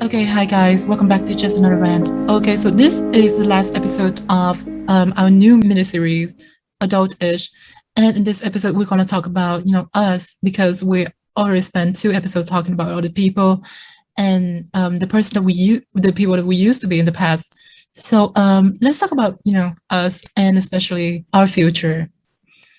Okay, hi guys, welcome back to just another rant. Okay, so this is the last episode of our new miniseries, Adult-ish, and in this episode we're gonna talk about us because we already spent two episodes talking about other people and the person that the people that we used to be in the past. So let's talk about us and especially our future.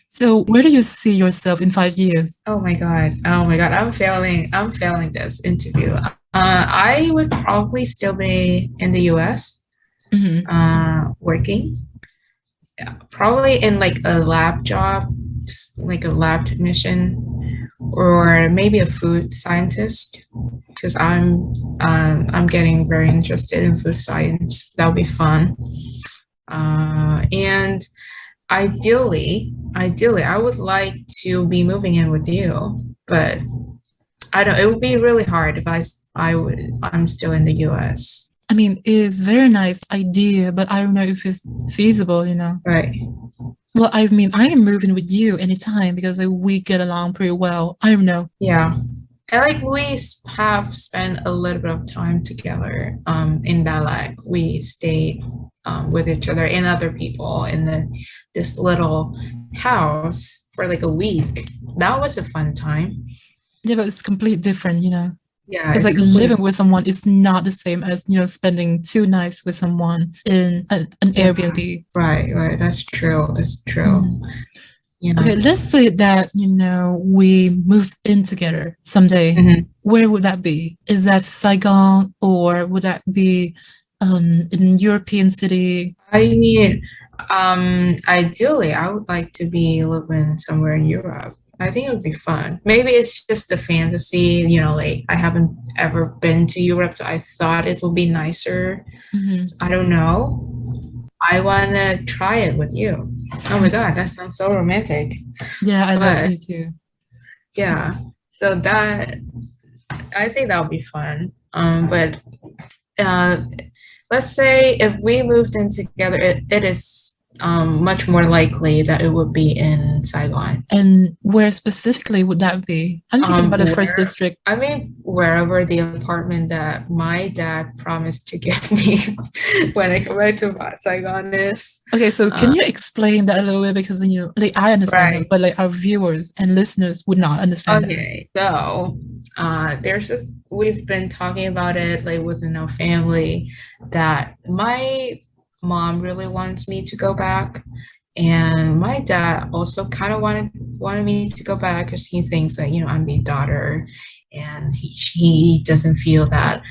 So where do you see yourself in 5 years? Oh my God. Oh my God. I'm failing this interview. I would probably still be in the US, Hmm. working. Yeah, probably in like a lab job, just like a lab technician, or maybe a food scientist, because I'm getting very interested in food science. That'll be fun. And ideally, I would like to be moving in with you, but I don't. It would be really hard if I'm still in the U.S. I mean, it's very nice idea, but I don't know if it's feasible. Right. Well, I mean, I am moving with you anytime because we get along pretty well. I don't know. Yeah. And like have spent a little bit of time together. In that like we stayed with each other and other people in this little house for like a week. That was a fun time. Yeah, but it's completely different. Yeah, Because it's like completely. living with someone is not the same as spending 2 nights with someone in an Yeah. Airbnb. Right. Right. That's true. That's true. Mhm. Yeah. Okay, let's say that we moved in together someday. Mhm. Where would that be? Is that Saigon or would that be in European city? I mean, ideally, I would like to be living somewhere in Europe. I think it would be fun. Maybe it's just a fantasy, like I haven't ever been to Europe, so I thought it would be nicer. Mhm. I don't know. I want to try it with you. Oh my God, that sounds so romantic. Yeah, I love But you too. yeah, so I think that would be fun. But uh, let's say if we moved in together, it is much more likely that it would be in Saigon. And where specifically would that be? I'm thinking about the first Where district. I mean, wherever the apartment that my dad promised to give me when I come back to Saigon is. Okay, so can Uh, you explain that a little bit? Because like I understand that, right. but like our viewers and listeners would not understand that. Okay. So, there's this. We've been talking about it like within our family that my mom really wants me to go back. And my dad also kind of wanted me to go back because he thinks that I'm the daughter, and he doesn't feel that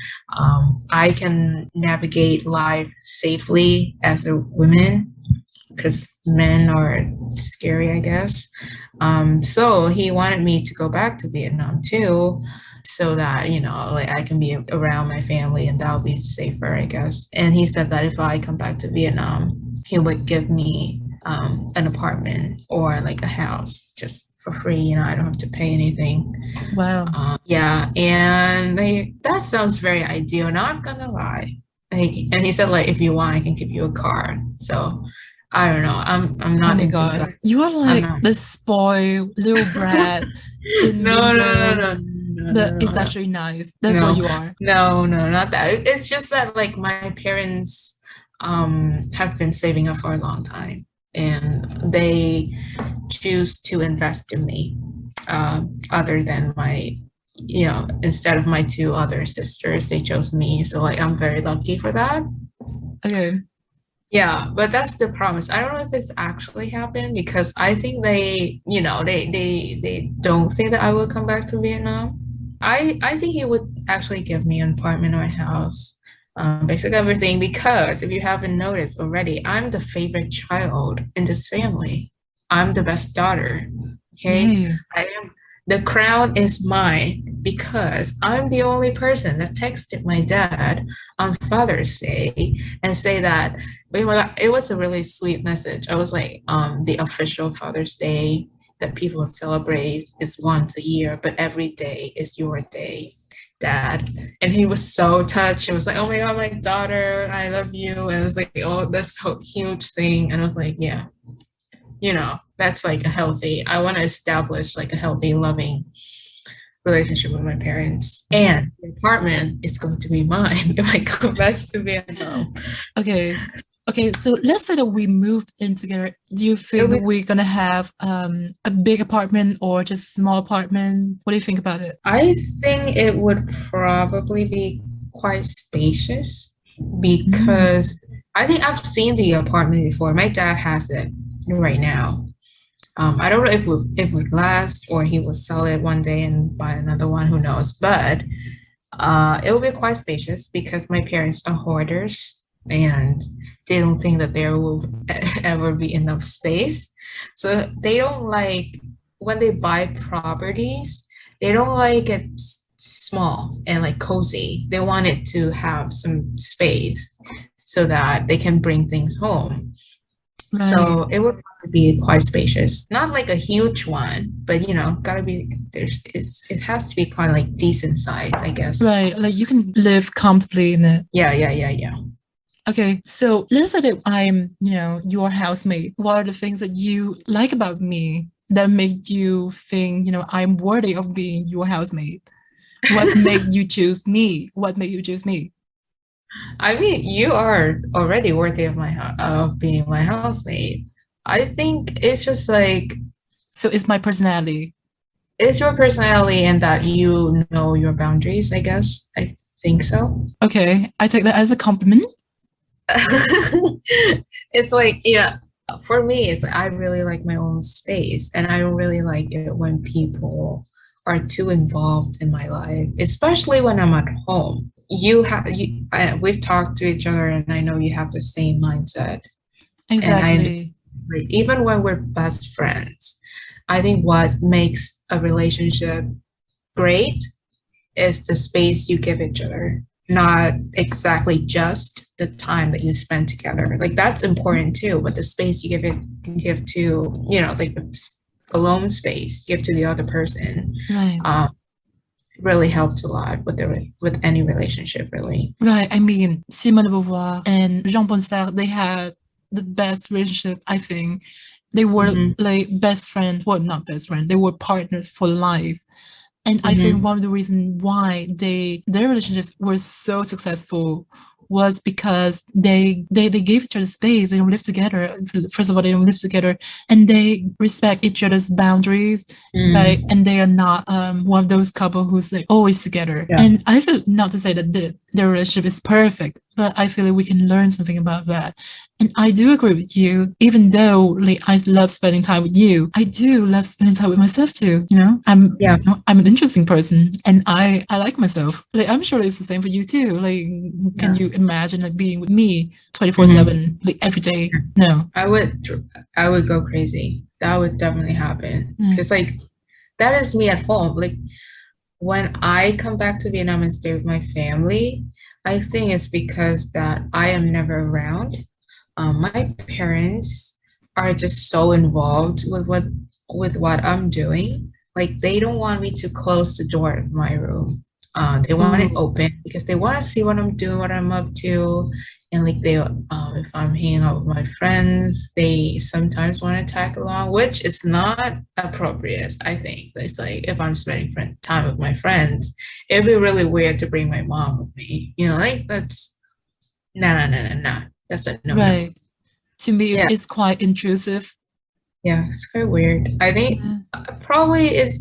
I can navigate life safely as a woman because men are scary, I guess. So he wanted me to go back to Vietnam too, so that like I can be around my family and that'll be safer, I guess. And he said that if I come back to Vietnam, he would give me an apartment or like a house just for free. I don't have to pay anything. Wow. Yeah, and that sounds very ideal. Not gonna lie. And he said like if you want, I can give you a car. So I don't know. I'm Oh not my into God. that. You are I'm like not. the spoiled little brat in No, Mean no, no, Girls. no, no, That no, is no, actually nice. That's what no, you are. no, no, not that. It's just that like my parents have been saving up for a long time, and they choose to invest in me, other than instead of my two other sisters, they chose me. So like I'm very lucky for that. Okay. Yeah, but that's the promise. I don't know if it's actually happened because I think they don't think that I will come back to Vietnam. I think he would actually give me an apartment or a house, basically everything. Because if you haven't noticed already, I'm the favorite child in this family. I'm the best daughter. Okay, Yay. I am. The crown is mine because I'm the only person that texted my dad on Father's Day and say that it was a really sweet message. I was like, the official Father's Day that people celebrate is once a year, but every day is your day, Dad. And he was so touched. It was like, oh my God, my daughter, I love you. And it was like, oh, this huge thing. And I was like, yeah, that's like I want to establish like a healthy, loving relationship with my parents. And the apartment is going to be mine if I come back to Vietnam. Okay. Okay, so let's say that we moved in together. Do you think It'll that be, we're gonna have a big apartment or just a small apartment? What do you think about it? I think it would probably be quite spacious Mm, because I think I've seen the apartment before. My dad has it right now. I don't know if it lasts or he will sell it one day and buy another one, who knows? But it will be quite spacious because my parents are hoarders and they don't think that there will ever be enough space. So they don't like when they buy properties, they don't like it small and like cozy. They want it to have some space so that they can bring things home. right, So it would probably be quite spacious. Not like a huge one, but gotta be it has to be kind of like decent size, I guess. right. Like you can live comfortably in it. Yeah, yeah, yeah, yeah. Okay, so let's say that I'm, your housemate. What are the things that you like about me that make you think, I'm worthy of being your housemate? What made you choose me? What made you choose me? I mean, you are already worthy of of being my housemate. I think it's just like So it's my personality. it's your personality and that you know your boundaries, I guess. I think so. Okay, I take that as a compliment. It's like, for me, it's like I really like my own space, and I don't really like it when people are too involved in my life, especially when I'm at home. We've talked to each other, and I know you have the same mindset, and I understand. Exactly. Even when we're best friends, I think what makes a relationship great is the space you give each other, not exactly just the time that you spend together. Like that's important too, but the space give to, like the alone space you give to the other person, Right. um, really helps a lot with any relationship, really. Right. I mean, Simone de Beauvoir and Jean-Paul Sartre, they had the best relationship, I think. They were Hmm. like best friends, well, not best friend, they were partners for life. And I think Hmm. one of the reasons why their relationships were so successful was because they gave each other space. They don't live together. First of all, they don't live together, and they respect each other's boundaries, right? Mm. And they are not one of those couple who's like always together. Yeah. And I feel not to say that their relationship is perfect, but I feel like we can learn something about that. And I do agree with you, even though like I love spending time with you, I do love spending time with myself too. Yeah. I'm an interesting person and I like myself. Like I'm sure it's the same for you too. Like can Yeah. you imagine like being with me Hmm. 24/7, like every day? No. I would I would go crazy. That would definitely happen. Yeah. Because like that is me at home. Like when I come back to Vietnam and stay with my family, I think it's because that I am never around. My parents are just so involved with what I'm doing. Like they don't want me to close the door of my room. They want it Oh, open because they want to see what I'm doing, what I'm up to, and like if I'm hanging out with my friends, they sometimes want to tag along, which is not appropriate. I think it's like if I'm spending time with my friends, it'd be really weird to bring my mom with me. Like that's no, no, no, no, no. That's a no, no. right. To me, Yeah, it's quite intrusive. yeah, it's quite weird. I think Yeah. probably it's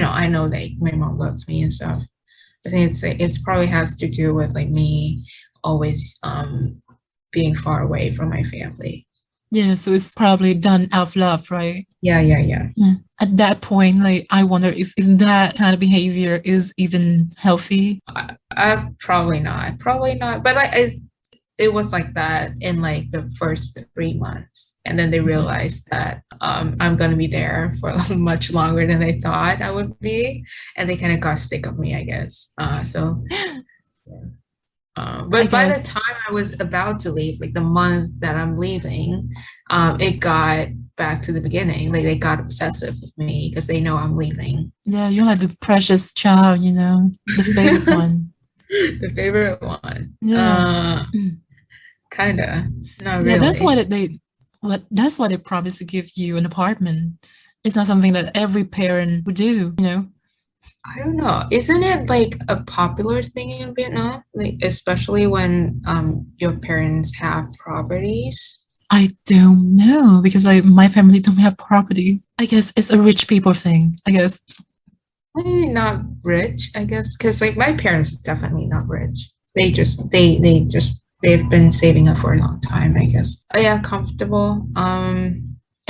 I know that my mom loves me and stuff. I think it's probably has to do with like me always being far away from my family. Yeah, so it's probably done out of love, right? Yeah, yeah, yeah. Yeah. At that point, like I wonder if that kind of behavior is even healthy. Probably not. Probably not. But it was like that in like the first 3 months, and then they Mhm. realized that I'm gonna be there for much longer than they thought I would be, and they kind of got sick of me, I guess. I But by the guess. time I was about to leave, like the month that I'm leaving, it got back to the beginning. Like they got obsessive with me because they know I'm leaving. Yeah, you're like the precious child, the favorite one. The favorite one. Yeah. Mm. Kinda. Not Yeah, that's why really. that they what that's why they promise to give you an apartment. It's not something that every parent would do. I don't know. Isn't it like a popular thing in Vietnam? Like especially when your parents have properties? I don't know because my family don't have property. I guess it's a rich people thing. I guess. Maybe not rich, I guess, because like my parents are definitely not rich. They just they've been saving up for a long time, I guess. Oh, yeah, comfortable.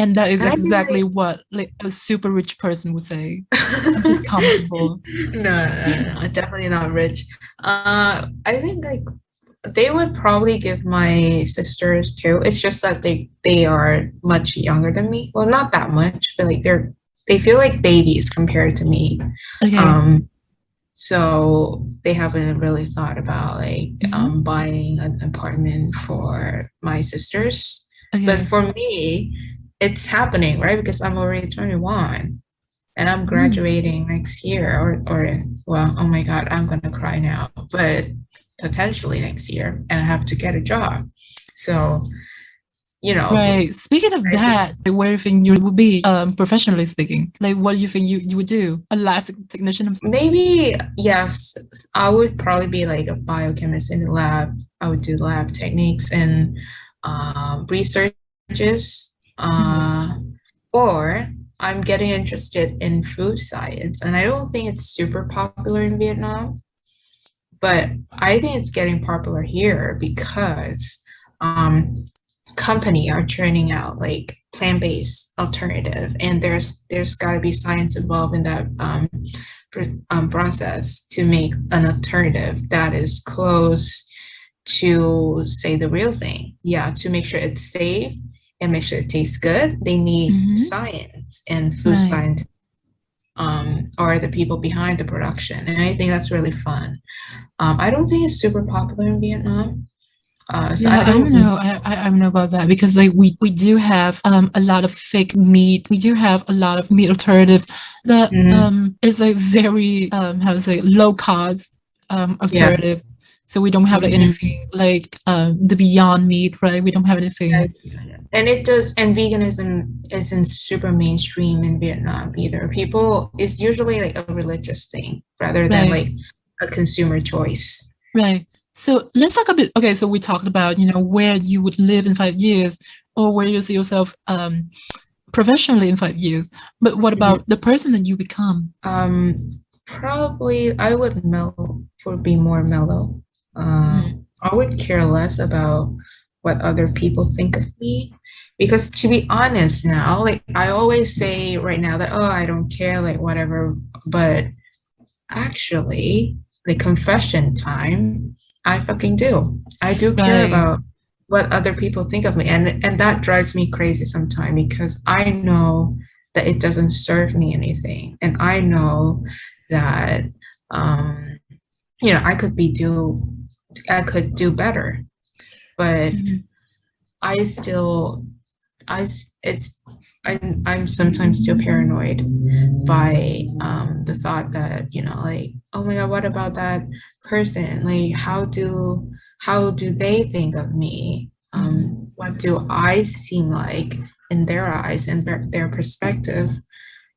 And that is And I think exactly what like a super rich person would say. I'm just comfortable. no, definitely not rich. I think like they would probably give my sisters too. It's just that they are much younger than me. Well, not that much, but like they feel like babies compared to me. Okay. Um, so they haven't really thought about like Hmm. buying an apartment for my sisters. But Okay. for me, it's happening, right? Because I'm already 21 and I'm Mm. graduating next year or well, oh my God, I'm gonna cry now, but potentially next year and I have to get a job. So, you know, Right. Speaking of I think that, where do you think you would be, professionally speaking? Like, what do you think you would do? A lab technician? maybe yes, I would probably be like a biochemist in the lab. I would do lab techniques and researches. Mhm. Or I'm getting interested in food science, and I don't think it's super popular in Vietnam. But I think it's getting popular here because um, company are churning out like plant-based alternative, and there's got to be science involved in that process to make an alternative that is close to say the real thing. Yeah, to make sure it's safe and make sure it tastes good, they need Mhm. science and food Right. science are the people behind the production, and I think that's really fun. I don't think it's super popular in Vietnam. So Yeah, I I don't don't. know. I don't know about that because like we do have a lot of fake meat. We do have a lot of meat alternative that Mhm. is like very how to say low cost Yeah. alternative. So we don't have like Mhm. anything like the Beyond Meat, right? We don't have Yeah, anything. yeah, yeah. And it does, and veganism isn't super mainstream in Vietnam either. People, it's usually like a religious thing rather than Right. like a consumer choice. Right. So let's talk a bit. Okay, so we talked about, where you would live in 5 years or where you see yourself professionally in 5 years. But what Mhm. about the person that you become? Um, Probably I would be more mellow. Mhm. I would care less about what other people think of me. Because to be honest now, like I always say right now that, oh, I don't care, like whatever. But actually, the confession time, I fucking do. I do care Right. about what other people think of me. And that drives me crazy sometimes because I know that it doesn't serve me anything. And I know that um, I could do better. But Mhm. I still I s- it's I'm sometimes still paranoid by the thought that like oh my God, what about that person, like how do they think of me, Mhm. what do I seem like in their eyes and their perspective,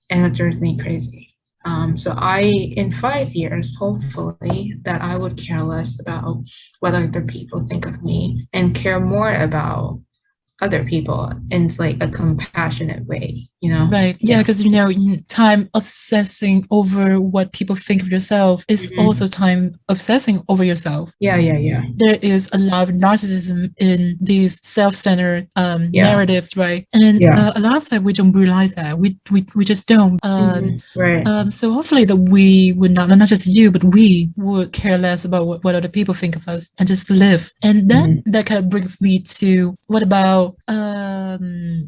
and it drives me crazy. So in 5 years, hopefully, that I would care less about what other people think of me and care more about other people in like a compassionate way, you know? Right. Yeah, Yeah. because time obsessing over what people think of yourself is also Mhm. time obsessing over yourself. Yeah, yeah, yeah. There is a lot of narcissism in these self-centered Yeah. narratives, right? And Yeah. a lot of time we don't realize that. We just don't. Right. So hopefully that we would not just you, but we would care less about what other people think of us and just live. And Mhm. that kind of brings me to what about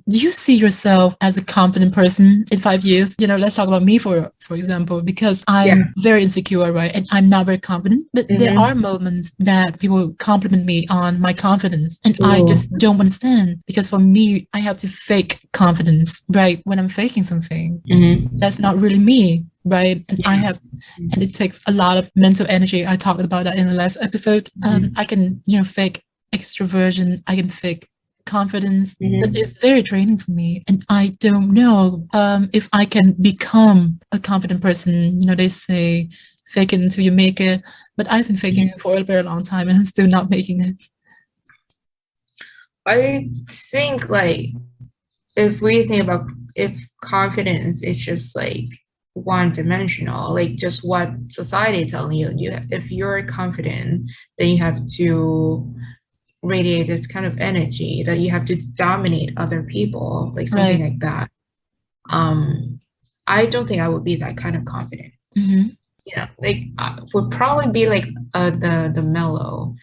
do you see yourself as a confident person in 5 years? Let's talk about me for example, because Yeah. I'm very insecure, right? And I'm not very confident. But there are Hmm. moments that people compliment me on my confidence, and I Ooh. just don't understand because for me, I have to fake confidence, right? When I'm faking something Hmm. that's not really me, right? And I Yeah. have, and it takes a lot of mental energy. I talked about that in the last episode. Mhm. I can, fake extroversion. I can fake confidence that Mhm. is very draining for me. And I don't know if I can become a confident person. They say fake it until you make it, but I've been faking Mhm. it for a very long time and I'm still not making it. I think like if we think about if confidence is just like one dimensional, like just what society telling you, if you're confident, then you have to radiate this kind of energy that you have to dominate other people, like something Right. like that. Um, I don't think I would be that kind of confident. Hmm. Yeah, like would probably be like the mellow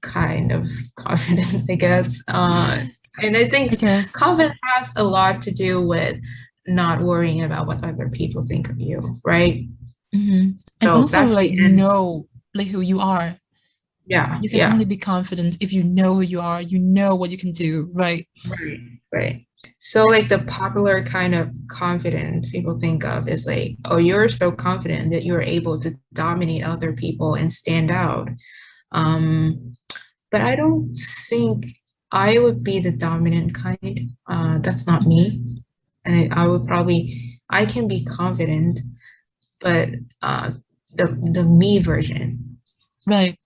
kind of confidence, I guess. And I I think guess. confidence has a lot to do with not worrying about what other people think of you, right? Hmm. And So also that's like the end. know like who you are. Yeah, You can yeah, only be confident if you know who you are, you know what you can do, right? right, right. So like the popular kind of confidence people think of is like, oh, you're so confident that you're able to dominate other people and stand out. Um, but I don't think I would be the dominant kind. That's not me. And I would probably, I can be confident, but uh, the me version. Right.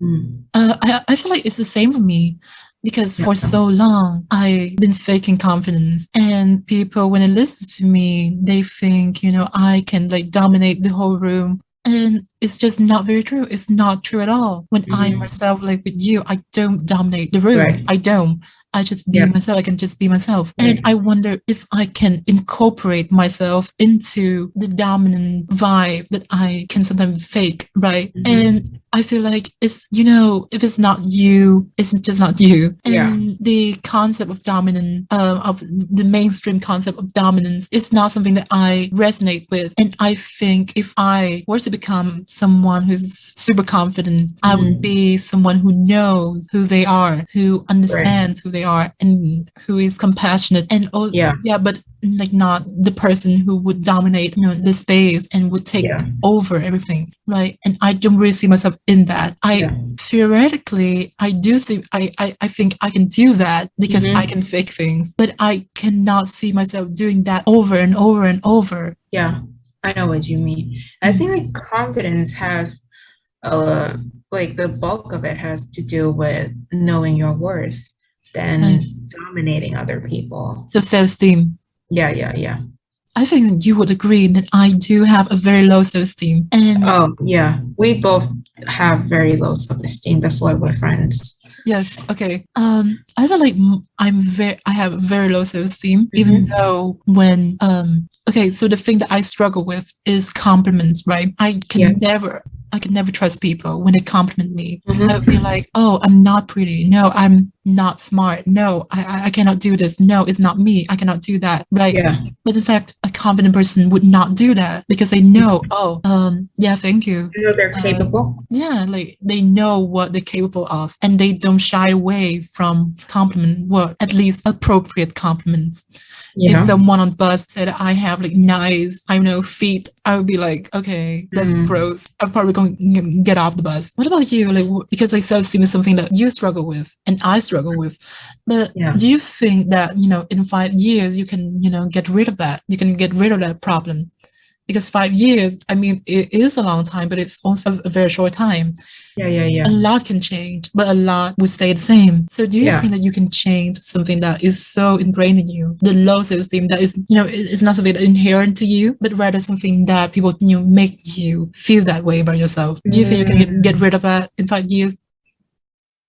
Mm, I feel like it's the same for me because yeah. for so long I've been faking confidence, and people, when they listen to me, they think, I can like dominate the whole room. And it's just not very true. It's not true at all. When I Mhm. myself, like with you, I don't dominate the room. Right. I don't. I just be Yeah. myself. I can just be myself. And Right. I wonder if I can incorporate myself into the dominant vibe that I can sometimes fake, right? And Mhm. I feel like if it's not you, it's just not you. Yeah. And the concept of dominant, of the mainstream concept of dominance is not something that I resonate with. And I think if I were to become someone who's super confident, I would Mhm. be someone who knows who they are, who Right. understands who they are, and who is compassionate. And oh, Yeah. yeah, but like not the person who would dominate the space and would take Yeah. over everything, right? And I don't really see myself in that. I Yeah. theoretically I do see I think I can do that because I Mhm. can fake things, but I cannot see myself doing that over and over and over. Yeah. I know what you mean. I think Mm. like confidence has uh like the bulk of it has to do with knowing your worth Right. than dominating other people. So self-esteem. Yeah, yeah, yeah. I think you would agree that I do have a very low self-esteem. And Oh, yeah. We both have very low self-esteem. That's why we're friends. yes, okay. I feel like I have very low self-esteem, even Hmm. though when okay, so the thing that I struggle with is compliments, right? Yeah. I can never trust people when they compliment me. I would be Hmm. like, oh, I'm not pretty. No, I'm not smart. No, I cannot do this. No, it's not me. I cannot do that. Right. Yeah. But in fact, a confident person would not do that because they know, oh, yeah, thank you. You know they're Uh, capable. yeah, like they know what they're capable of and they don't shy away from compliment, well, at least appropriate compliments. If Yeah. someone on bus said I have like nice, I don't know, feet, I would be like, okay, that's Mm. gross. I'm probably going to get off the bus. What about you? Like, because like self-esteem is something that you struggle with and I struggle with. But Yeah. do you think that, in 5 years you can, get rid of that? You can get rid of that problem? Because 5 years, I mean, it is a long time, but it's also a very short time. Yeah. Yeah. A Yeah. lot can change, but a lot would stay the same. So do you Yeah. think that you can change something that is so ingrained in you? The low self-esteem that is, it's not something that inherent to you, but rather something that people, make you feel that way about yourself. Do you think you can get Mm. rid of that in 5 years?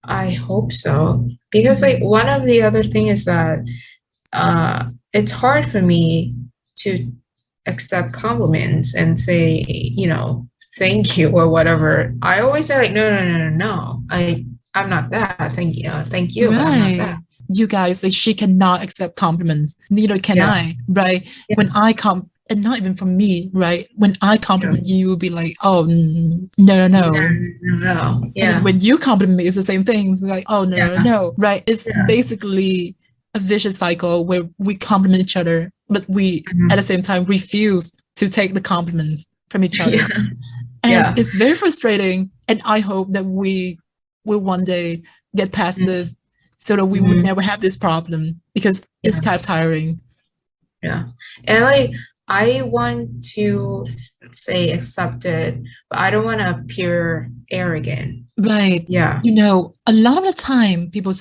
I hope so. Because like Mhm. one of the other thing is that it's hard for me to accept compliments and say, thank you or whatever. I always say like, no, no, no, no, no. I'm not that. Thank you, but I'm not that. Right. You guys, like she cannot accept compliments. Neither can Yeah, I, right? yeah, When I come, and not even from me, right? When I yeah. compliment you, you will be like, oh, no, no, No, no. no, no. And then Yeah, when you compliment me, it's the same thing. It's like, oh, no, no, yeah, no, right? It's yeah. basically a vicious cycle where we compliment each other, but we at the Mhm. same time refuse to take the compliments from each other. Yeah, And yeah. it's very frustrating. And I hope that we will one day get past Mhm. this so that we would Mhm. never have this problem because it's Yeah. kind of tiring. Yeah. And like I want to say accepted, but I don't want to appear arrogant. Right. Yeah. A lot of the time people,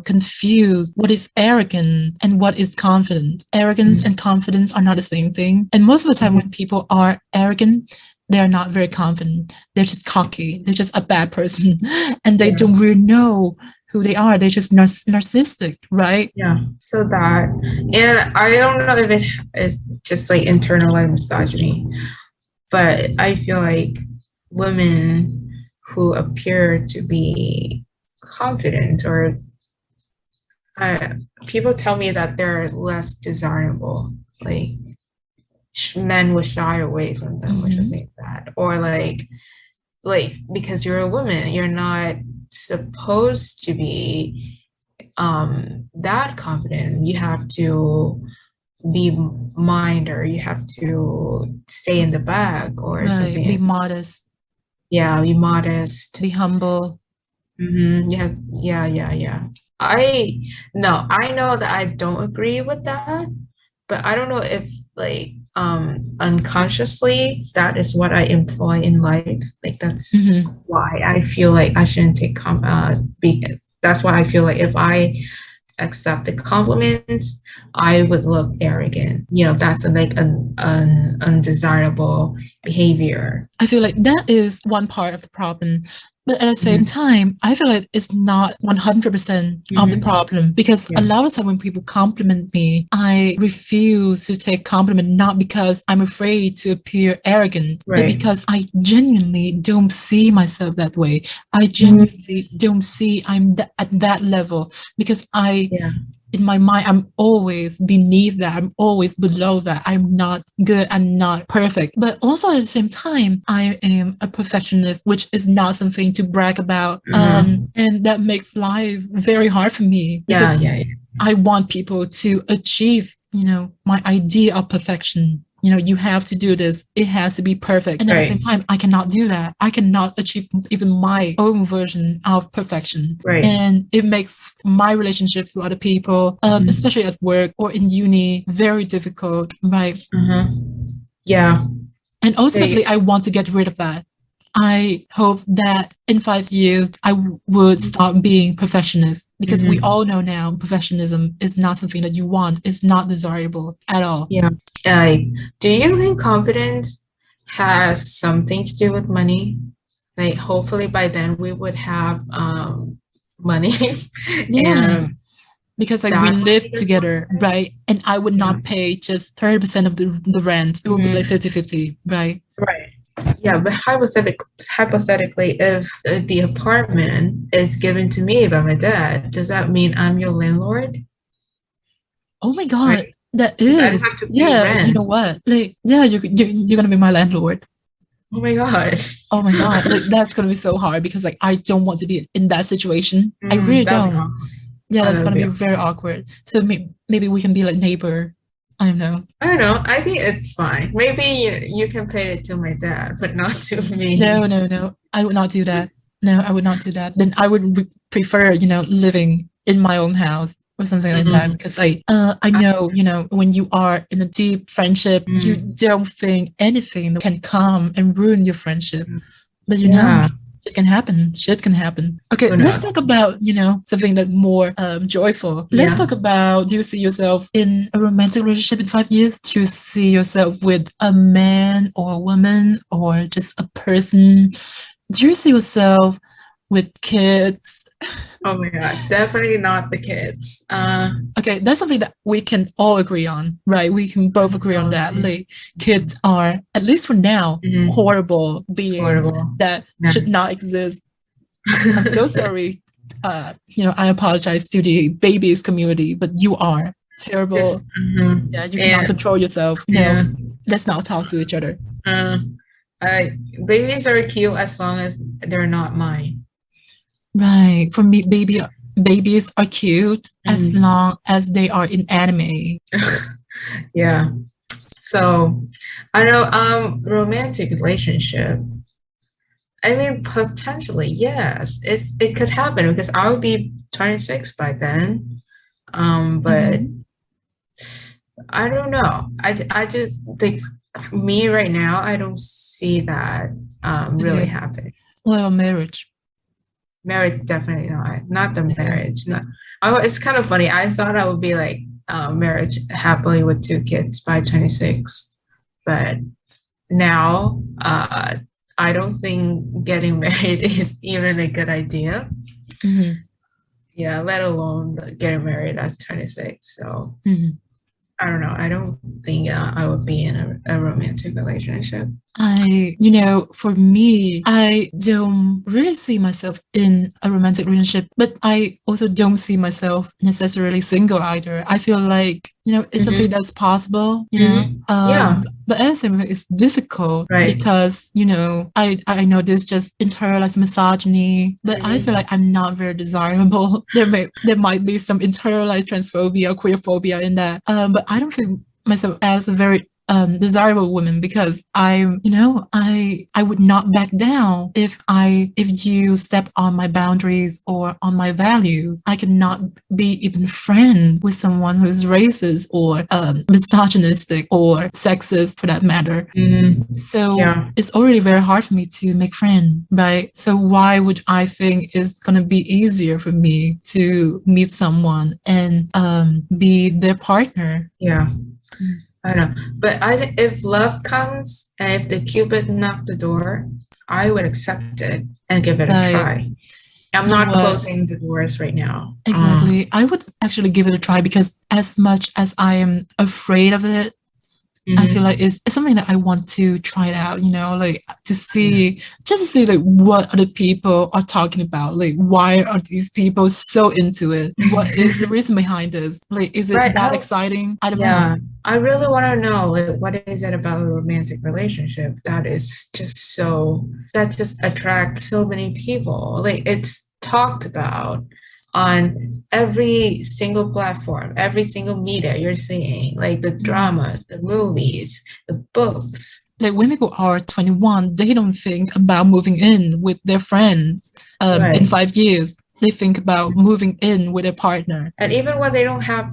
confuse what is arrogant and what is confident. Arrogance and confidence are not the same thing. And most of the time when Mhm. people are arrogant, they're not very confident. They're just cocky. They're just a bad person and they Yeah. don't really know who they are. They're just narcissistic, right? Yeah. So that, and I don't know if it is just like internalized misogyny, but I feel like women who appear to be confident or uh, people tell me that they're less desirable. Like men would shy away from them or Hmm. something like that, or like because you're a woman, you're not supposed to be that confident. You have to be mind or you have to stay in the back or Right. Be something. modest, Yeah, be modest. be humble. You have, yeah, yeah, yeah. I no, I know that I don't agree with that, but I don't know if like unconsciously that is what I employ in life. Like that's Hmm. why I feel like I shouldn't take be that's why I feel like if I accept the compliments, I would look arrogant. That's like an undesirable behavior. I feel like that is one part of the problem. But at the same Mhm. time, I feel like it's not 100% of the Mhm. problem because a Yeah, lot of time when people compliment me, I refuse to take compliment not because I'm afraid to appear arrogant, but right. because I genuinely don't see myself that way. I Mhm. genuinely don't see I'm at that level because I Yeah, in my mind, I'm always beneath that. I'm always below that. I'm not good. I'm not perfect. But also at the same time, I am a perfectionist, which is not something to brag about. uh-huh. And that makes life very hard for me Yeah, because yeah, yeah. I want people to achieve, my idea of perfection. You have to do this. It has to be perfect. And at the same Right, time, I cannot do that. I cannot achieve even my own version of perfection. right. And it makes my relationships with other people, Mhm. especially at work or in uni, very difficult, right? Uh-huh. Yeah. And ultimately, They, I want to get rid of that. I hope that in 5 years, I would stop being perfectionist because we mhm. all know now perfectionism is not something that you want. It's not desirable at all. Yeah. Like, do you think confidence has something to do with money? Like, hopefully by then we would have money Yeah, and because like we that would live make us more together, right? And I would yeah. not pay just 30% of the rent. It would be like Mhm. 50-50, right? Right. Yeah, but hypothetically, if the apartment is given to me by my dad, does that mean I'm your landlord? Oh my God, Right? that Because I don't is. have to pay Yeah, you rent. know what? Like, yeah, you're gonna be my landlord. Oh my gosh. Oh my God, like that's gonna be so hard because like I don't want to be in that situation. I really That would be don't. awkward. Yeah, Oh, that's that would gonna be be awkward. very awkward. So maybe we can be like neighbor. I don't know. I don't know. I think it's fine. Maybe you can pay it to my dad, but not to No, me. no, no. I would not do that. No, I would not do that. Then I would prefer, living in my own house or something like that Mm, because I I, know, when you are in a deep friendship, you mm, don't think anything can come and ruin your friendship. mm. But Yeah. it can happen. Shit can happen. Okay, Who let's knows? talk about, something that more joyful. Let's Yeah. talk about, do you see yourself in a romantic relationship in 5 years? Do you see yourself with a man or a woman or just a person? Do you see yourself with kids? Oh my God. Definitely not the kids. Okay, that's something that we can all agree on, right? We can both agree on that. Mhm, Like, kids are, at least for now, mhm. horrible beings Horrible. that Yeah. should not exist. I'm so sorry. I apologize to the babies community, but you are Just, terrible. Yeah, you cannot and control yourself. No, yeah. let's not talk to each other. Uh, I babies are cute as long as they're not mine. Right. For me, babies are cute as Mm. long as they are in anime. Yeah. So I know romantic relationship. I mean potentially, yes. It could happen because I would be 26 by then. But Mm-hmm. I don't know. I just think for me right now, I don't see that really Okay. happening. Well, marriage. Marriage, definitely not. Not the Okay. marriage. No. It's kind of funny. I thought I would be like marriage happily with 2 kids by 26, but now I don't think getting married is even a good idea. Mm-hmm. Yeah, let alone getting married at 26. So Mm-hmm. I don't know. I don't think I would be in a romantic relationship. For me, I don't really see myself in a romantic relationship, but I also don't see myself necessarily single either. I feel like, it's something Hmm. that's possible, Yeah, but at the same time, it's difficult right. because, I know there's just internalized misogyny, but I feel Hmm. like I'm not very desirable. There might be some internalized transphobia, queerphobia in that. But I don't feel myself as a very desirable woman because I would not back down if you step on my boundaries or on my values. I cannot be even friends with someone who is racist or misogynistic or sexist for that matter. Hmm. So Yeah, it's already very hard for me to make friends, right? So why would I think it's gonna be easier for me to meet someone and be their partner? yeah. I don't know. But I think if love comes and if the Cupid knocked the door, I would accept it and give it a Like, try. I'm you know not what? closing the doors right now. Exactly. I would actually give it a try because as much as I am afraid of it, I feel Mhm. like it's something that I want to try it out, like just to see like what other people are talking about. Like why are these people so into it? What is the reason behind this? Like, is it Right. that exciting? I don't know. Yeah. I really want to know like, what is it about a romantic relationship that is just that just attracts so many people. Like it's talked about on every single platform, every single media you're seeing, like the Mhm. dramas, the movies, the books. Like when people are 21, they don't think about moving in with their friends in Right. 5 years. They think about moving in with a partner. And even when they don't have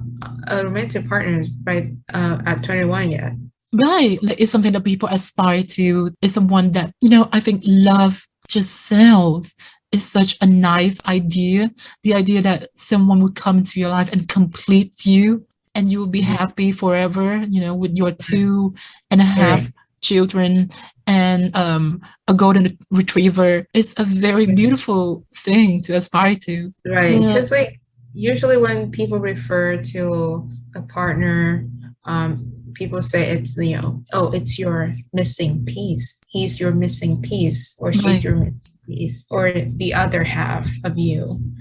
a romantic partners by at 21 yet. Right. Like it's something that people aspire to. It's someone that, I think love just sells is such a nice idea. The idea that someone would come into your life and complete you and you will be Mhm. happy forever, with your 2.5 Right. children and a golden retriever. It's a very beautiful thing to aspire to. Right. But Because like usually when people refer to a partner, people say it's oh, it's your missing piece. He's your missing piece, or she's right. your missing piece, or the other half of you.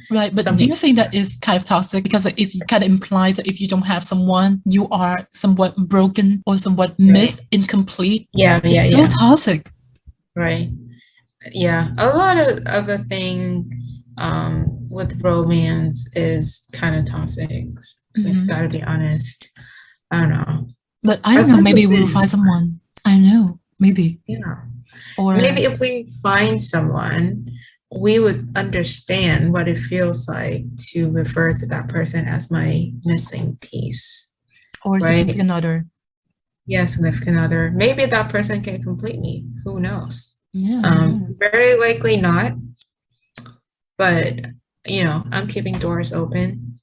Right, but do Something. you think that is kind of toxic? Because like, if it kind of implies that if you don't have someone, you are somewhat broken or somewhat Right. missed, incomplete. Yeah, yeah, It's so yeah. toxic. Right. Yeah. A lot of the thing with romance is kind of toxic. I've got Hmm. to be honest. I don't know. But I don't I've know, never maybe we will find been. someone. I know, maybe. Yeah. Or, Maybe if we find someone, we would understand what it feels like to refer to that person as my missing piece, or right? significant other. Yeah, significant other. Maybe that person can complete me. Who knows? Yeah, who knows? Very likely not, but I'm keeping doors open.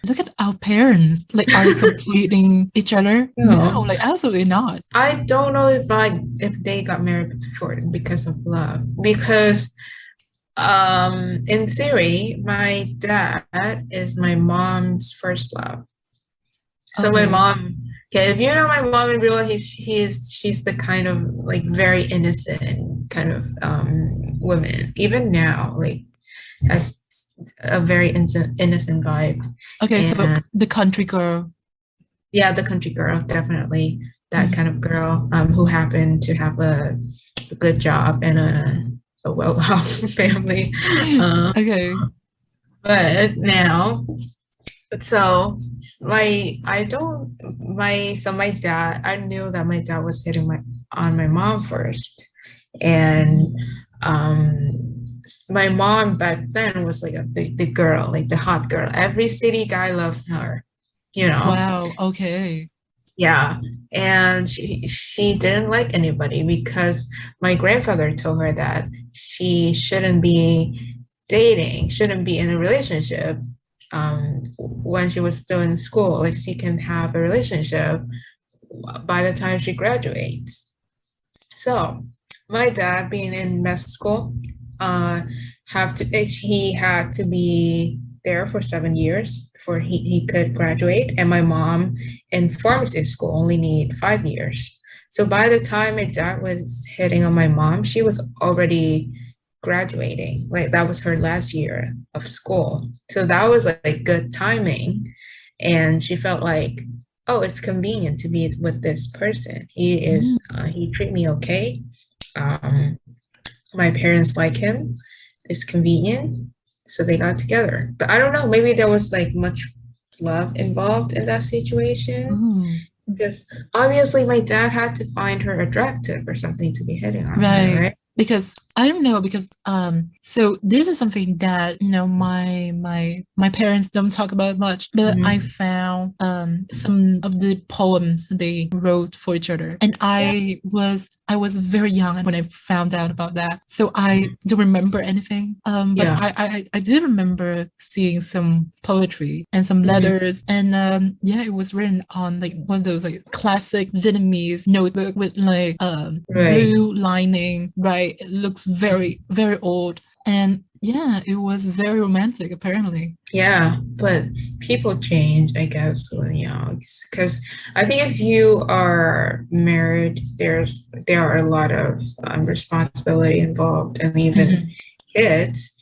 Look at our parents. Like, are they completing each other? No, No, like, absolutely not. I don't know if they got married because of love. Because in theory, my dad is my mom's first love. So my Okay. mom, okay, if you know my mom in real life, she's the kind of like very innocent kind of woman. Even now, like has a very innocent vibe. Okay, so And the country girl. yeah, the country girl, definitely that kind Mhm. of girl who happened to have a good job and a well-off family. Uh, Okay. but now, so I don't my dad, I knew that my dad was hitting my on my mom first, and my mom back then was like the girl, like the hot girl. Every city guy loves her, you know? Wow. Okay. Yeah. And she didn't like anybody because my grandfather told her that she shouldn't be dating, shouldn't be in a relationship when she was still in school. Like she can have a relationship by the time she graduates. So my dad being in med school, uh, he had to be there for 7 years before he could graduate. And my mom in pharmacy school only need 5 years. So by the time my dad was hitting on my mom, she was already graduating. Like that was her last year of school. So that was like good timing. And she felt like, oh, it's convenient to be with this person. Mm, He treat me okay. Um, my parents like him. It's convenient. So they got together. But I don't know, maybe there was like much love involved in that situation. ooh. Because obviously my dad had to find her attractive or something to be hitting on her, Right. right? Because I don't know, because so this is something that, my parents don't talk about much, but I Mhm. found some of the poems they wrote for each other. And Yeah. I was very young when I found out about that. So I Mhm. don't remember anything. But Yeah. I did remember seeing some poetry and some Mhm. letters. And yeah, it was written on like one of those like classic Vietnamese notebook with like Right. blue lining, right? It looks very, very old. And yeah, it was very romantic, apparently. Yeah, but people change, I guess, when young. Because I think if you are married, there are a lot of responsibility involved, and even Mhm. kids.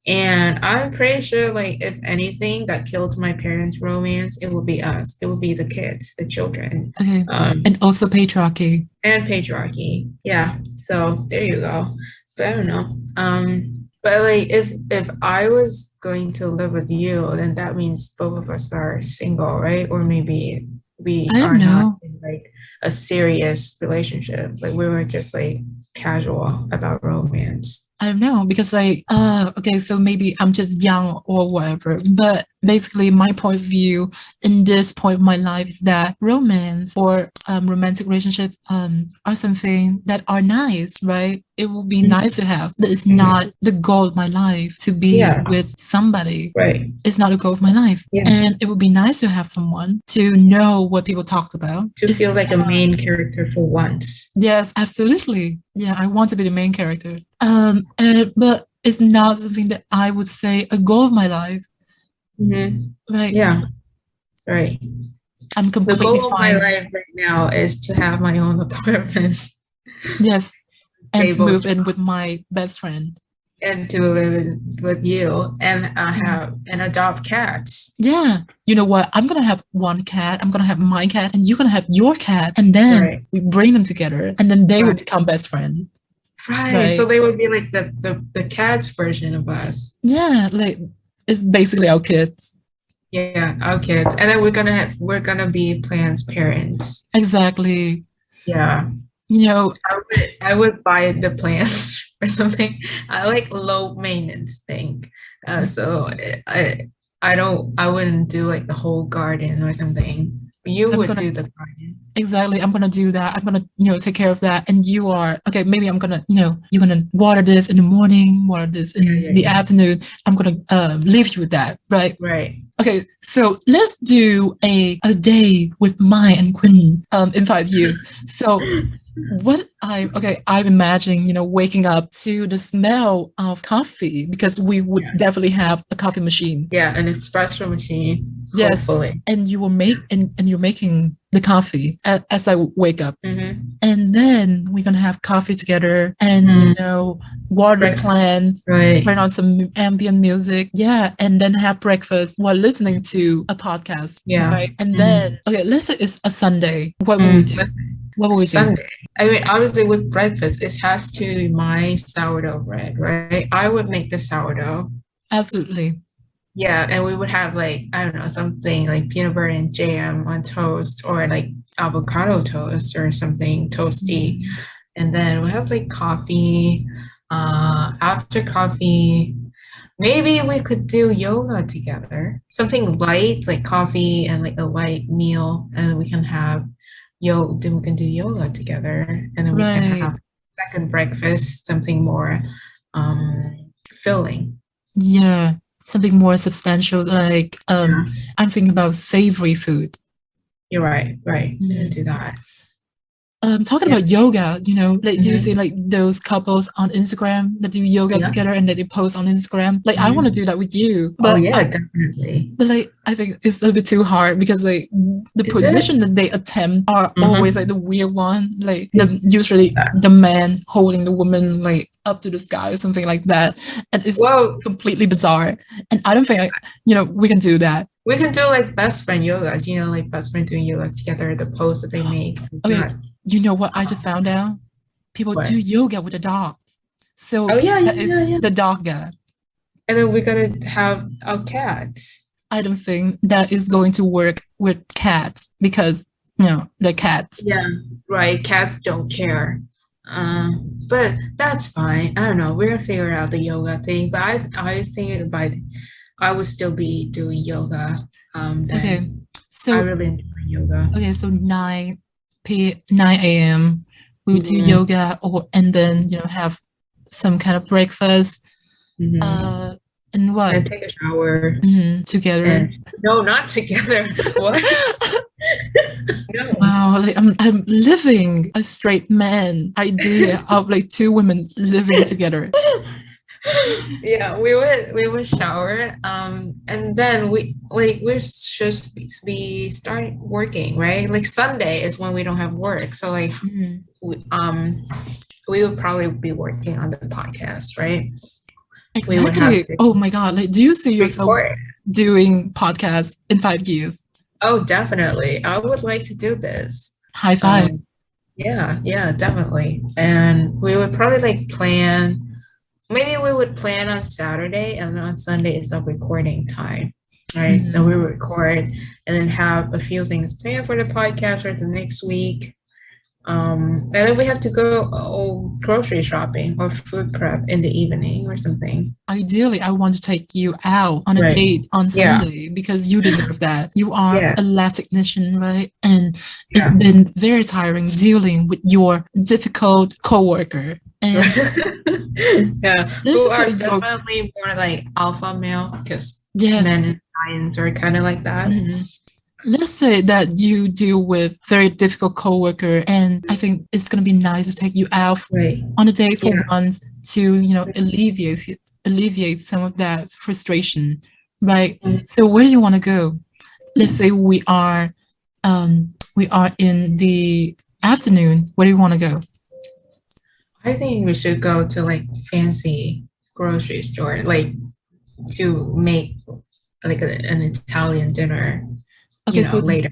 And I'm pretty sure, like, if anything that killed my parents' romance, it would be us. It would be the kids, the children, Okay. um, And also patriarchy. and patriarchy. Yeah. So there you go. But I don't know. But like if I was going to live with you, then that means both of us are single, right? Or maybe we I don't are not know. in like a serious relationship. Like we were just like casual about romance. I don't know because like okay, so maybe I'm just young or whatever, but basically my point of view in this point of my life is that romance or romantic relationships are something that are nice, right? It would be Mhm. nice to have, but it's not Mhm. the goal of my life to be Yeah, with somebody. right. It's not a goal of my life. Yeah. And it would be nice to have someone to know what people talked about. To It's feel like a main character for once. yes, absolutely. Yeah, I want to be the main character. But it's not something that I would say a goal of my life. Hmm. Like Yeah, right. I'm The completely goal of my fine. life right now is to have my own apartment, Yes, and to stable move in job, with my best friend. and to live with you and Yeah. have and adopt cats. Yeah. You know what? I'm gonna have one cat. I'm gonna have my cat, and you're gonna have your cat, and then Right. we bring them together, and then they will Right. become best friends, Right. So right? they would be like the cat's version of us. Yeah, like it's basically our kids. Yeah, our kids. And then we're gonna be plants parents. Exactly. Yeah. You know, I would buy the plants or something. I like low maintenance thing. So I wouldn't do like the whole garden or something. You I'm would gonna do the garden. exactly. I'm gonna do that. I'm gonna, take care of that. And you are okay. Maybe I'm gonna, you're gonna water this in the morning, water this Yeah, in yeah, the yeah. afternoon. I'm gonna leave you with that, right? Right. Okay. So let's do a day with Mai and Quinn in 5 years. So I'm imagining, waking up to the smell of coffee because we would Yeah. definitely have a coffee machine. Yeah, an espresso machine, Yes. hopefully. And you will make and you're making the coffee as I wake up. Mm-hmm. And then we're gonna have coffee together and Mm, water the breakfast. plants, Right. turn on some ambient music, yeah, and then have breakfast while listening to a podcast, Yeah. right? And Mm-hmm. then okay, let's say it's a Sunday. What will we Mm. do? What will we do? Sunday. I mean, obviously with breakfast, it has to be my sourdough bread, right? I would make the sourdough. Absolutely. Yeah, and we would have like, I don't know, something like peanut butter and jam on toast or like avocado toast or something toasty. Mm. And then we have like coffee. After coffee, maybe we could do yoga together. Something light, like coffee and like a light meal, and we can have then we can do yoga together, and then we can Right. have second breakfast, something more filling. Yeah. Something more substantial, like Yeah, I'm thinking about savory food. you're right, right. We can Mhm. do that. Talking Yeah. about yoga, like, do you see Hmm. like those couples on Instagram that do yoga Yeah. together and then they post on Instagram? Like, I want to Hmm. do that with you, Oh but yeah, definitely. like, I think it's a little bit too hard because like the Is it? position that they attempt are always like Hmm. the weird one, like It's usually the man holding the woman like up to the sky or something like that, and it's well, completely bizarre. And I don't think we can do that. we can do like best friend yogas, like best friend doing yogas together, the pose that they make. It's Okay, not you know what I just found out? People do what. yoga with the dogs. Oh So yeah, that yeah, is yeah, yeah. the dog guy. And then we gotta have our cats. I don't think that is going to work with cats because, they're cats. Yeah, right. Cats don't care. Uh, but that's fine. I don't know. We're gonna figure out the yoga thing. But I think I would still be doing yoga. Okay. Then I So, really enjoy yoga. okay, so 9 a.m. we would do Hmm. yoga and then, have some kind of breakfast. Hmm. Uh, and what? And take a shower. Together. And no, not together. What? No. Wow, like I'm living a straight man idea of like two women living together. Yeah, we would shower, and then we just be start working, right? Like Sunday is when we don't have work, so like Mhm. we, um we would probably be working on the podcast, right? We would have Exactly. to Oh my God. Like, do you see yourself record. doing podcasts in 5 years? Oh, definitely. I would like to do this. High five. Um, yeah, yeah, definitely. And we would probably like plan. Maybe we would plan on Saturday, and on Sunday is a recording time, right? And we Mhm. record and then have a few things planned for the podcast for the next week. And then we have to go grocery shopping or food prep in the evening or something. Ideally, I want to take you out on a Right. date on Yeah. Sunday because you deserve that. You are Yeah. a lab technician, right? And it's Yeah. been very tiring dealing with your difficult coworker. And Yeah. let's Who just are say you are, definitely more like alpha male because men yes. in science are kind of like that. Mhm. Let's say that you deal with very difficult coworker, and I think it's gonna be nice to take you out Right. on a date for Yeah. once to alleviate some of that frustration, right? So where do you want to go? Let's say we are in the afternoon. Where do you want to go? I think we should go to like fancy grocery store, like to make like an Italian dinner, Okay, so later.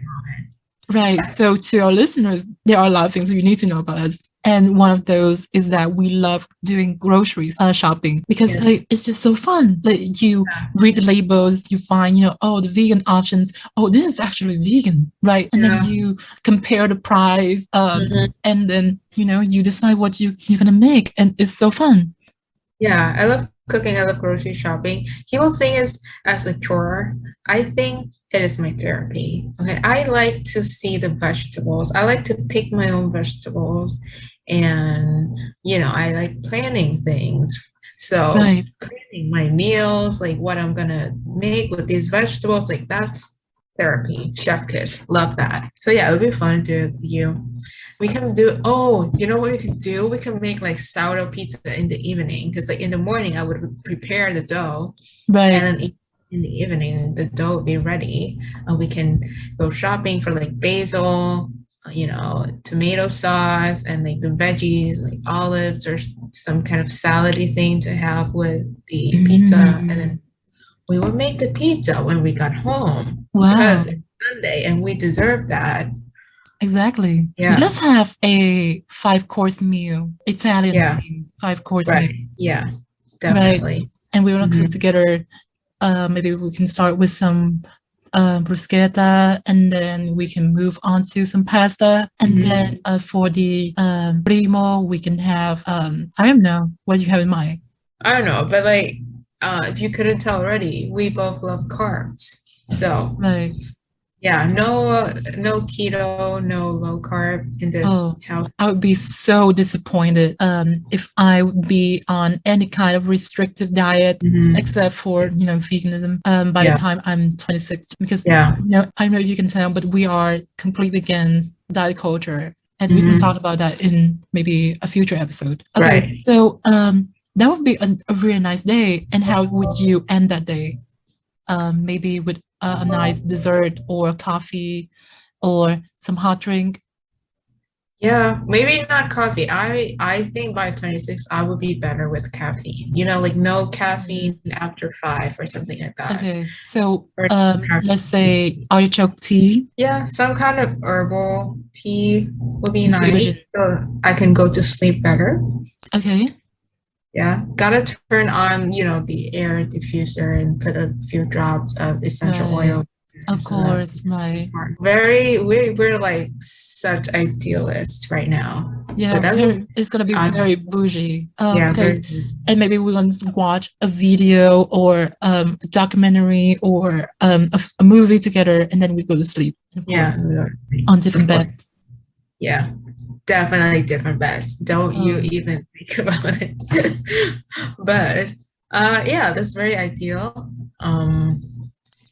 right. So to our listeners, there are a lot of things you need to know about us. And one of those is that we love doing groceries shopping because Yes. like it's just so fun. Like you read the labels, you find, oh, the vegan options. Oh, this is actually vegan, right? And then Yeah. you compare the price, Mhm. and then you decide what you're gonna make, and it's so fun. Yeah, I love cooking. I love grocery shopping. People think it's as a chore. I think it is my therapy. Okay, I like to see the vegetables. I like to pick my own vegetables, and I like planning things. So Right. planning my meals, like what I'm gonna make with these vegetables, like that's therapy. Chef kiss, love that. So yeah, it would be fun to do it with you. We can do, oh, you know what we can do? We can make like sourdough pizza in the evening because like in the morning I would prepare the dough and Right. then in the evening the dough would be ready. We can go shopping for like basil, tomato sauce and like the veggies, like olives or some kind of salady thing to have with the pizza. And Mm. then we would make the pizza when we got home Wow. because it's Sunday and we deserve that. Exactly. Yeah. Let's have a 5 course meal, Italian Yeah. theme, 5 course meal, Right. Yeah, right? definitely. And we want to cook Mhm. together. Maybe we can start with some bruschetta, and then we can move on to some pasta. And then for the primo, we can have I don't know what you have in mind. I don't know, but like if you couldn't tell already, we both love carbs. So Like, yeah, no keto, no low carb in this oh, house. I would be so disappointed if I would be on any kind of restrictive diet except for, veganism by the Yeah, time I'm 26. Because, yeah. I know you can tell, but we are completely against diet culture. And we can Hmm. talk about that in maybe a future episode. Okay, Right. so that would be a really nice day. And how would you end that day? Maybe with a nice dessert or coffee or some hot drink. Yeah, maybe not coffee. I think by 26 I would be better with caffeine. Like no caffeine after 5 or something like that. Okay, so Or let's say artichoke tea. yeah, some kind of herbal tea would be Infusion. nice so I can go to sleep better. Okay, Yeah, gotta turn on, the air diffuser and put a few drops of essential right. oil Of so that course, right. we're like such idealists right now. Yeah, But that would it's gonna be uh, very bougie. yeah, Okay, very and maybe we're going to watch a video or a documentary or a movie together, and then we go to sleep. Of yeah, course, on different of course. beds. Yeah, definitely different bets. Don't you Um, even think about it. But yeah, that's very ideal.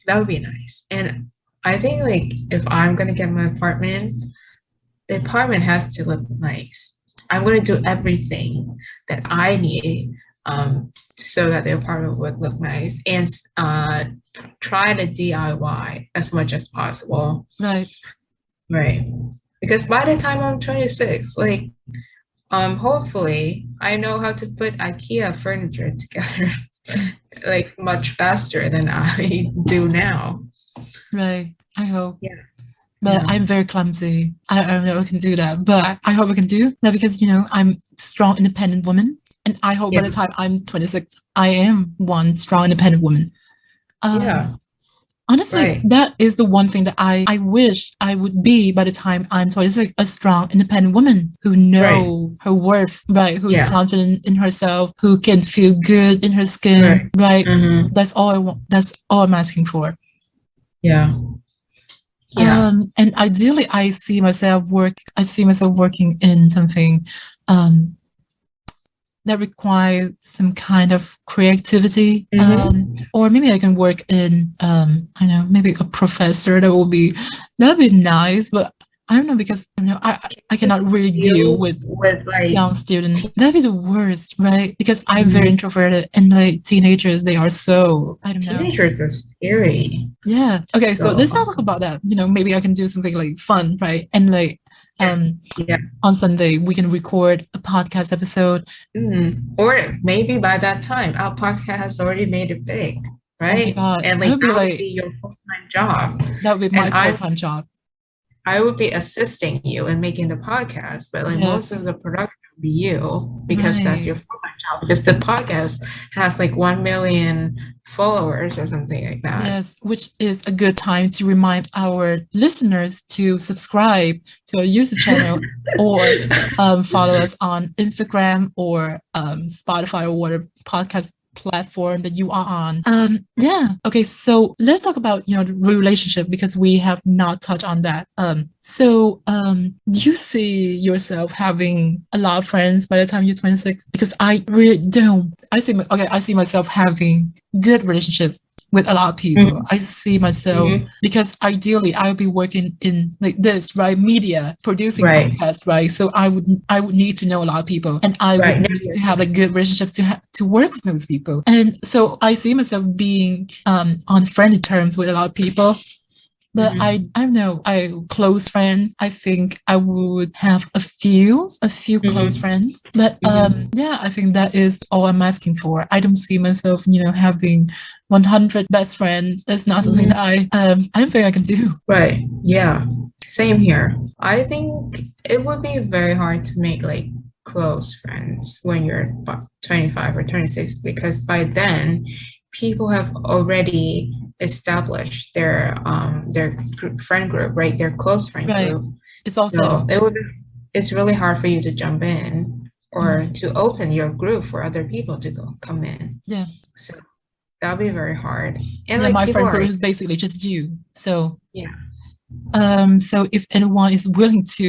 That would be nice. And I think like if I'm gonna get my apartment, the apartment has to look nice. I'm gonna do everything that I need so that the apartment would look nice and try to DIY as much as possible. right. Right. Because by the time I'm 26, like hopefully I know how to put IKEA furniture together like much faster than I do now. Right. I hope. Yeah. But Yeah. I'm very clumsy. I don't know I can do that. But I hope I can do that because, I'm strong, independent woman. And I hope by Yeah. the time I'm 26, I am one strong, independent woman. Yeah. Um, Honestly, Right. that is the one thing that I wish I would be by the time I'm 26, a strong, independent woman who Right. knows her worth, right? Who's Yeah. confident in herself, who can feel good in her skin, Right. right? Mm-hmm. That's all I want. That's all I'm asking for. Yeah. Yeah. And ideally, I see myself working in something um, that requires some kind of creativity. Mm-hmm. Or maybe I can work in, I know, maybe a professor. That'd be nice. But I don't know because I cannot really deal Deal with with like young students. That'd be the worst, right? Because I'm very mhm. introverted, and like teenagers, they are so, I don't know. Teenagers are scary. Yeah. Okay. So So let's not talk about that. Maybe I can do something like fun, right? And like, yeah. um, Yeah. on Sunday we can record a podcast episode. Or maybe by that time our podcast has already made it big, Oh my right? God, And like that would be your full-time job. that would be And my full-time job. I would be assisting you in making the podcast, but like most of Yes. the production would be you because that's your Right. full-time job. Because the podcast has like 1 million followers or something like that. Yes, which is a good time to remind our listeners to subscribe to our YouTube channel or follow us on Instagram or Spotify or whatever podcast platform that you are on. Yeah. Okay. So let's talk about the relationship because we have not touched on that. Do you see yourself having a lot of friends by the time you're 26? Because I really don't. I see myself having good relationships with a lot of people. I see myself Mhm. because ideally I would be working in like this, right? Media, producing Right. podcasts, right? So I would need to know a lot of people and I would Right. need to have like good relationships to work with those people. And so I see myself being on friendly terms with a lot of people. But Mhm. I don't know. Close friends. I think I would have a few close Mhm. friends. But Mhm. yeah, I think that is all I'm asking for. I don't see myself, having 100 best friends. That's not something Mhm. that I don't think I can do. Right. Yeah. Same here. I think it would be very hard to make like close friends when you're about 25 or 26 because by then people have already established their friend group, right? Their close friend Right. group. It's all So settled. it's really hard for you to jump in or Mhm. to open your group for other people to come in. Yeah. So that'll be very hard. And Yeah, like my people friend are, group is basically just you. So yeah. so if anyone is willing to,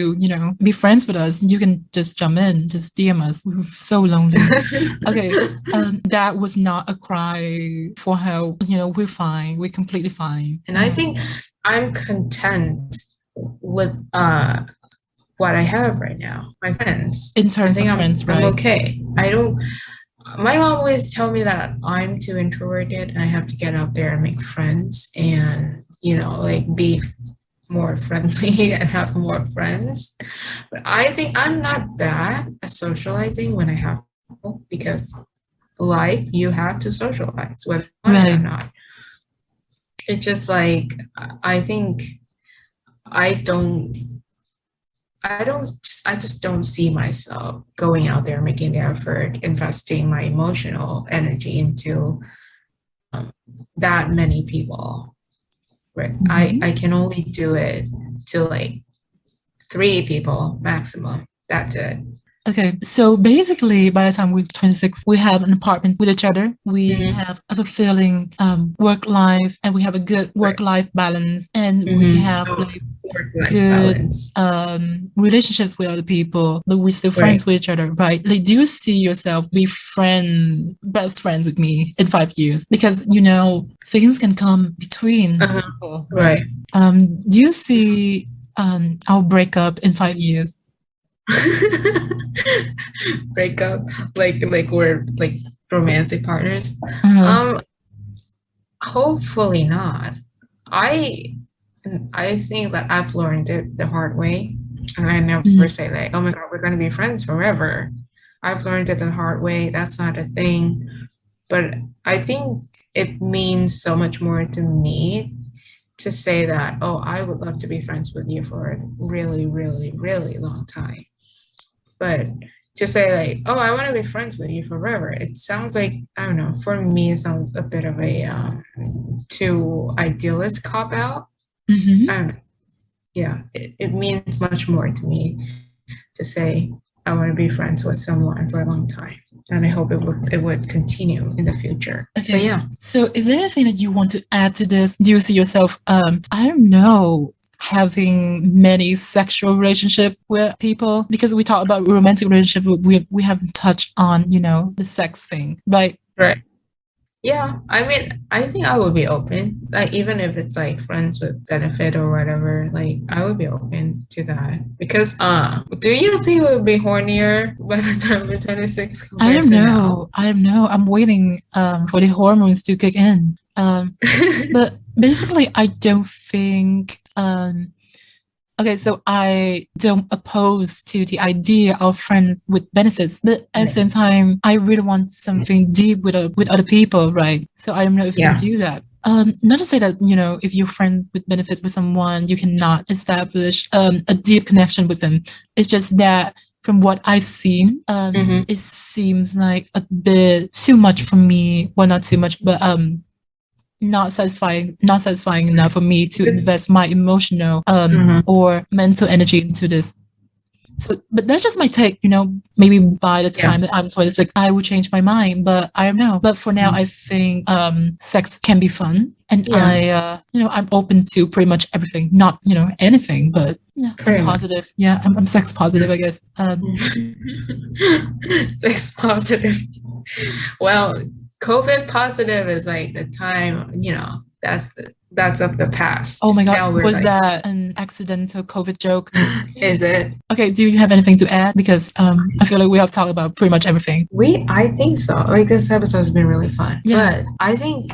be friends with us, you can just jump in, just DM us. We're so lonely. Okay. That was not a cry for help. We're fine. We're completely fine. And I think I'm content with what I have right now. My friends. In I terms of think friends, I'm right? okay. I don't My mom always tell me that I'm too introverted and I have to get out there and make friends and, like be more friendly and have more friends. But I think I'm not bad at socializing when I have people because life, you have to socialize, whether you want it or Right. not. It's just like, I think I don't I just don't see myself going out there, making the effort, investing my emotional energy into um, that many people. Right. I Mhm. can only do it to like 3 people maximum. That's it. Okay, so basically, by the time we're 26, we have an apartment with each other. We Hmm. have a fulfilling work life, and we have a good work Right. life balance, and we Hmm. have Oh, like work-life good balance. relationships with other people, but we're still Right. friends with each other, right? Like, do you see yourself be best friend with me in 5 years? Because things can come between Uh-huh. people, Right. right? Do you see our breakup in 5 years? Break up like we're like romantic partners. Uh, Um, Hopefully not. I I think that I've learned it the hard way. And I never mm, say like, oh my God, we're gonna be friends forever. I've learned it the hard way. That's not a thing. But I think it means so much more to me to say that, oh, I would love to be friends with you for a really, really, really long time. But to say like, oh, I want to be friends with you forever, it sounds like, I don't know, for me, it sounds a bit of a too idealist cop out. I mhm. don't know. Yeah, it means much more to me to say I want to be friends with someone for a long time. And I hope it would continue in the future. So Okay. yeah. So is there anything that you want to add to this? Do you see yourself, I don't know, having many sexual relationships with people? Because we talk about romantic relationship, we haven't touched on, the sex thing. But Right. Yeah, I mean, I think I would be open. Like even if it's like friends with benefit or whatever, like I would be open to that. Because do you think we would be hornier by the time we're 26 I compared don't to now? know. I don't know. I'm waiting for the hormones to kick in. But basically, I don't think okay, so I don't oppose to the idea of friends with benefits, but at the Right. same time, I really want something deep with other people, right? So I don't know if you can Yeah. do that. Not to say that if you're friends with benefit with someone, you cannot establish a deep connection with them. It's just that from what I've seen, Hmm. it seems like a bit too much for me. Well, not too much, but not satisfying enough for me to Because, invest my emotional mhm. or mental energy into this. So, but that's just my take. Maybe by the Yeah. time that I'm 26, I will change my mind. But I don't know. But for now, I Mhm. think sex can be fun, and Yeah, I'm open to pretty much everything. Not anything, but yeah, I'm pretty much. positive. Yeah, I'm sex positive, I guess. Sex positive. Well, COVID positive is like the time, that's of the Oh past. my God, Now we're was like, that an accidental COVID joke? is it? Okay, do you have anything to add? Because I feel like we have talked about pretty much everything. I think so. Like this episode has been really fun. Yeah. But I think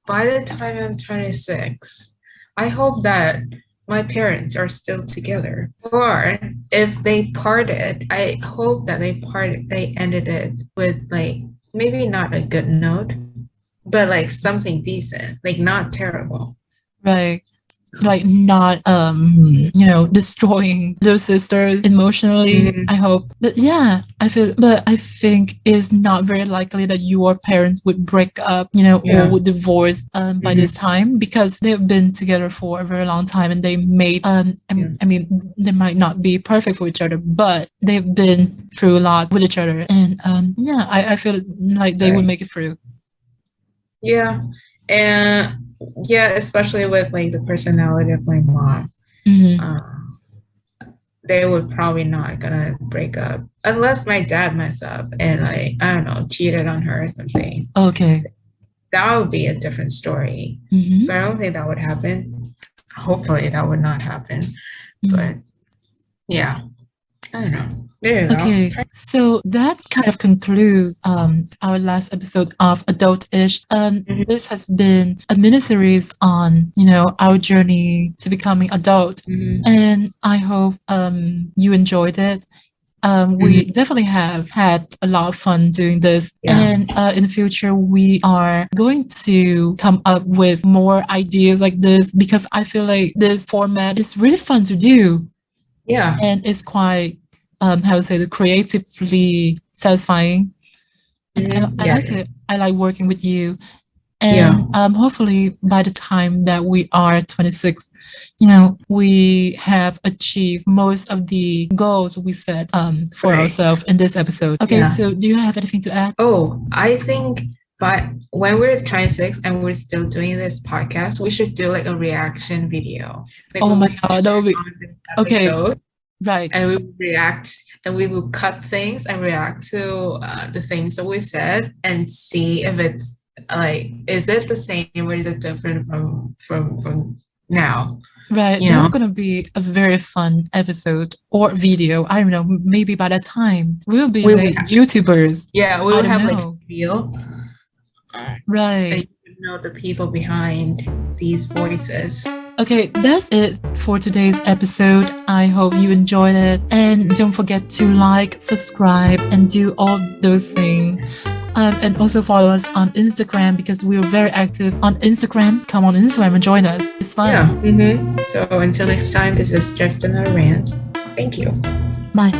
by the time I'm 26, I hope that my parents are still together. Or if they parted, I hope that they ended it with like maybe not a good note, but like something decent, like not terrible. Right. like not destroying those sisters emotionally, Mhm. I hope. But yeah, I think it's not very likely that your parents would break up, or Yeah. would divorce by Mhm. this time, because they've been together for a very long time, and they made Yeah. I mean, they might not be perfect for each other, but they've been through a lot with each other. And yeah, I feel like they would Right. make it through. Yeah. And yeah, especially with like the personality of my mom. Hmm. Uh, they would probably not gonna break up unless my dad messed up and like I don't know cheated on her or something. Okay. That would be a different story. But Hmm. I don't think that would happen. Hopefully, that would not happen. But yeah, I don't know. There you go. Okay, so that kind of concludes our last episode of Adult-ish. Mhm. This has been a mini series on our journey to becoming adult, Mhm. and I hope you enjoyed it. We Mhm. definitely have had a lot of fun doing this, Yeah. and in the future we are going to come up with more ideas like this, because I feel like this format is really fun to do, Yeah. and it's quite how to say, the creatively satisfying, and Mhm. I Yeah. like it. I like working with you, Yeah. and hopefully by the time that we are 26, we have achieved most of the goals we set for Right. ourselves in this episode. Okay, Yeah. so do you have anything to add? Oh, I think but when we're 26 and we're still doing this podcast, we should do like a reaction video. Like Oh we my would God, that would be on this okay. episode Right. and we would react and we would cut things and react to the things that we said and see if it's like is it the same or is it different from now? Right, You that's know? gonna be a very fun episode or video. I don't know. Maybe by that time we'll be We would like YouTubers. yeah, we I would don't have like know. feel and Right. you would know the people behind these voices. Okay, that's it for today's episode. I hope you enjoyed it. And don't forget to like, subscribe, and do all those things. And also follow us on Instagram, because we're very active on Instagram. Come on Instagram and join us. It's Yeah. fun. So until next time, this is just another rant. Thank you. Bye.